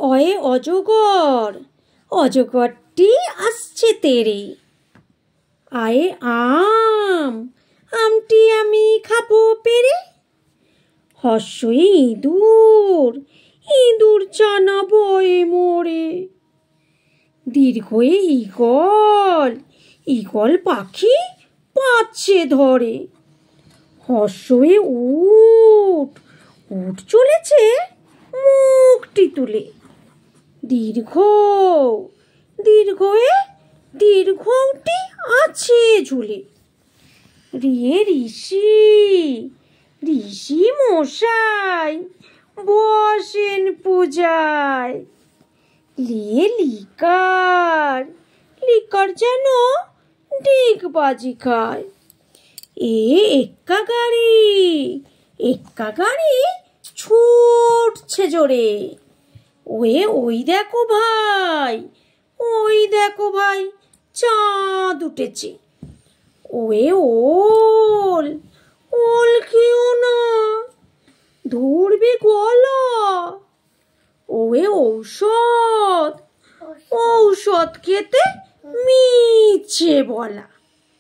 অয়ে অজগর, অজগরটি আসছে তেরে। আয়ে আম, আমটি আমি খাবো পেরে। হর্ষই ইঁদুর, ইঁদুর চানা বয়ে মোরে। দীর্ঘয়ে ঈগল, ঈগল পাখি পাচ্ছে ধরে। হর্ষয়ে উট, উট চলেছে মুখটি তুলে। দীর্ঘ, দীর্ঘয়ে দীর্ঘটি আছে ঝুলে। রিয়ে ঋষি, ঋষি মশাই বসেন পূজায়। লিয়ে লিকার, লিকার যেন ডিগবাজি খায়। এক্কা গাড়ি, এক্কা গাড়ি ছুটছে জোরে। ওই দেখো ভাই, ওই দেখো ভাই চাঁদ উঠেছে। ওল, ওল খেও না, ধরবে গলা। ঔষধ, ঔষধ খেতে মিছে বলা।